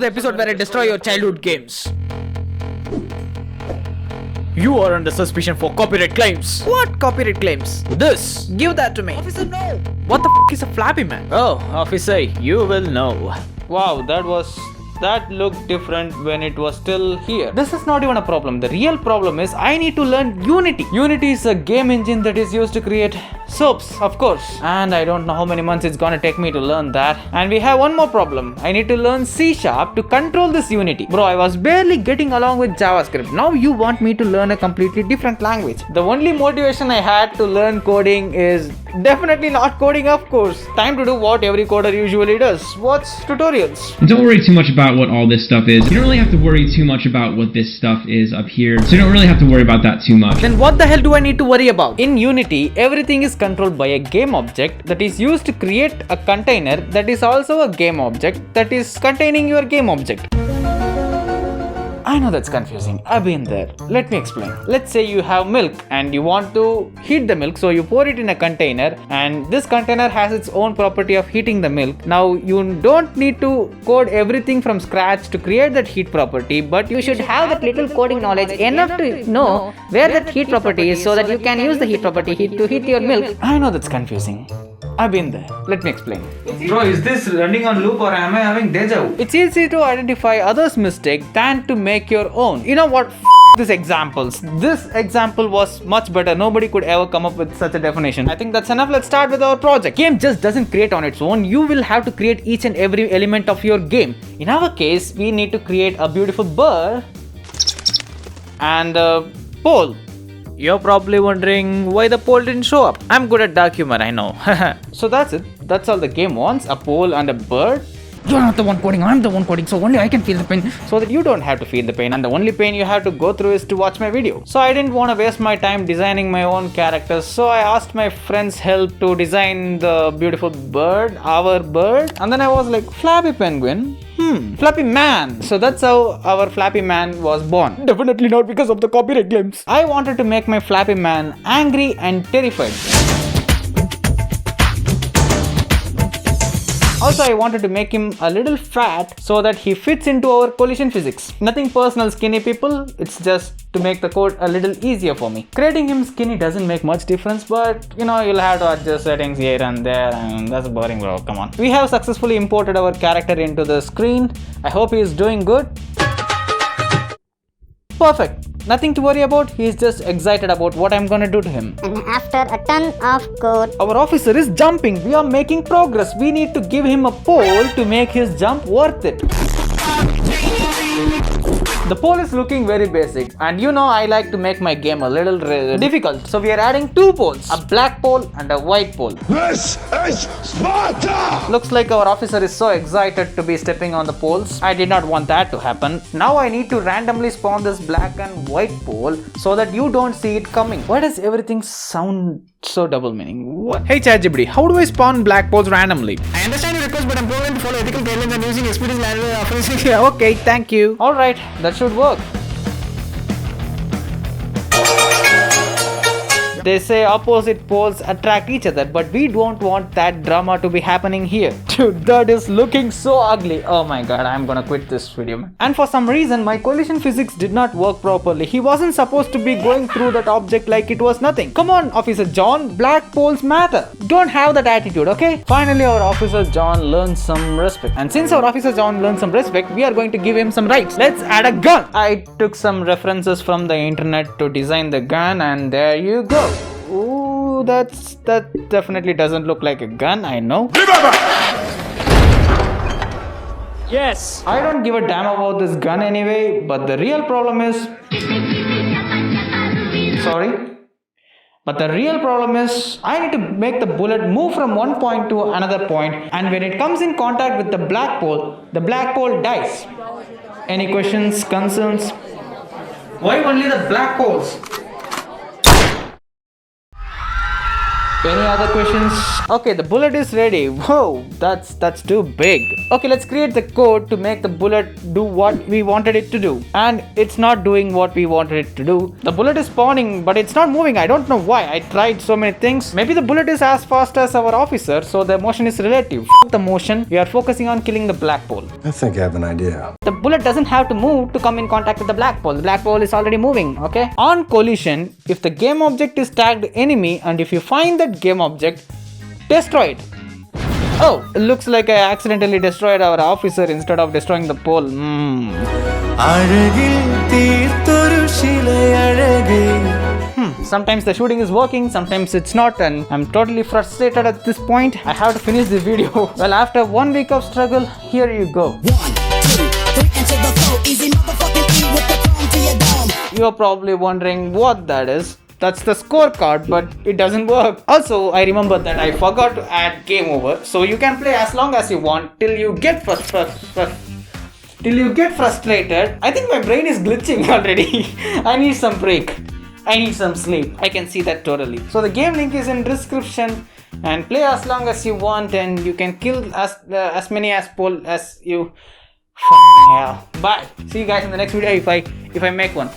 the episode where I destroy your childhood games. You are under suspicion for copyright claims. What copyright claims? This. Give that to me. Officer, no. What the is a Flappy Man? Oh, officer, you will know. Wow, that looked different when it was still here. This is not even a problem. The real problem is I need to learn Unity. Unity is a game engine that is used to create soaps, of course. And I don't know how many months it's gonna take me to learn that. And we have one more problem. I need to learn C# to control this Unity. Bro, I was barely getting along with JavaScript. Now you want me to learn a completely different language. The only motivation I had to learn coding is definitely not coding, of course. Time to do what every coder usually does. Watch tutorials. Don't worry too much about what all this stuff is. You don't really have to worry too much about what this stuff is up here. So you don't really have to worry about that too much. Then what the hell do I need to worry about? In Unity, everything is controlled by a game object that is used to create a container that is also a game object that is containing your game object. I know that's confusing. I've been there. Let me explain. Let's say you have milk and you want to heat the milk, so you pour it in a container, and this container has its own property of heating the milk. Now you don't need to code everything from scratch to create that heat property, but you should have that little coding knowledge enough to know where that heat property is so that you can use the heat property to heat your milk. I know that's confusing. I've been there. Let me explain. Bro, is this running on loop or am I having deja vu? It's easy to identify others' mistake than to make your own. You know what? These examples. This example was much better. Nobody could ever come up with such a definition. I think that's enough. Let's start with our project. Game just doesn't create on its own. You will have to create each and every element of your game. In our case, we need to create a beautiful bird and a pole. You're probably wondering why the poll didn't show up. I'm good at dark humor, I know. So that's it. That's all the game wants. A pole and a bird. You're not the one coding, I'm the one coding, so only I can feel the pain. So that you don't have to feel the pain, and the only pain you have to go through is to watch my video. So I didn't want to waste my time designing my own characters, so I asked my friend's help to design the beautiful bird, our bird, and then I was like, Flappy Penguin? Flappy Man. So that's how our Flappy Man was born. Definitely not because of the copyright claims. I wanted to make my Flappy Man angry and terrified. Also, I wanted to make him a little fat so that he fits into our collision physics. Nothing personal, skinny people. It's just to make the code a little easier for me. Creating him skinny doesn't make much difference, but you know, you'll have to adjust settings here and there, and that's boring, bro. Come on. We have successfully imported our character into the screen. I hope he is doing good. Perfect. Nothing to worry about. He's just excited about what I'm gonna do to him. And after a ton of code, our officer is jumping. We are making progress. We need to give him a pole to make his jump worth it. The pole is looking very basic, and you know I like to make my game a little difficult. So we are adding two poles, a black pole and a white pole. This is Sparta! Looks like our officer is so excited to be stepping on the poles. I did not want that to happen. Now I need to randomly spawn this black and white pole so that you don't see it coming. Why does everything sound so double meaning? What? Hey ChatGPT, how do I spawn black poles randomly? I understand your request, but I'm programmed to follow ethical guidelines and using experience language. Okay, thank you. Alright, that should work. They say opposite poles attract each other, but we don't want that drama to be happening here. Dude, that is looking so ugly. Oh my god, I'm gonna quit this video, man. And for some reason, my collision physics did not work properly. He wasn't supposed to be going through that object like it was nothing. Come on, Officer John, black poles matter. Don't have that attitude, okay? Finally, our Officer John learned some respect. And since our Officer John learned some respect, we are going to give him some rights. Let's add a gun. I took some references from the internet to design the gun, and there you go. Ooh, that definitely doesn't look like a gun, I know. Yes. I don't give a damn about this gun anyway, but the real problem is... Sorry? But the real problem is, I need to make the bullet move from one point to another point, and when it comes in contact with the black pole dies. Any questions, concerns? Why only the black poles? Any other questions? Okay, the bullet is ready. Whoa, that's too big. Okay, let's create the code to make the bullet do what we wanted it to do. And it's not doing what we wanted it to do. The bullet is spawning, but it's not moving. I don't know why. I tried so many things. Maybe the bullet is as fast as our officer, so the motion is relative. F the motion. We are focusing on killing the black pole. I think I have an idea. The bullet doesn't have to move to come in contact with the black pole. The black pole is already moving, okay? On collision, if the game object is tagged enemy and if you find that game object, destroy it. Oh, it looks like I accidentally destroyed our officer instead of destroying the pole. Sometimes the shooting is working, sometimes it's not, and I'm totally frustrated at this point. I have to finish the video. Well, after 1 week of struggle, here you go. 1, 2, 3 into the flow. Easy motherfucking E with the chrome to your dome. You're probably wondering what that is. That's the scorecard, but it doesn't work. Also, I remember that I forgot to add game over, so you can play as long as you want till you get frustrated. I think my brain is glitching already. I need some break. I need some sleep. I can see that totally. So the game link is in description, and play as long as you want, and you can kill as many as pole as you. Hell. Bye. See you guys in the next video if I make one.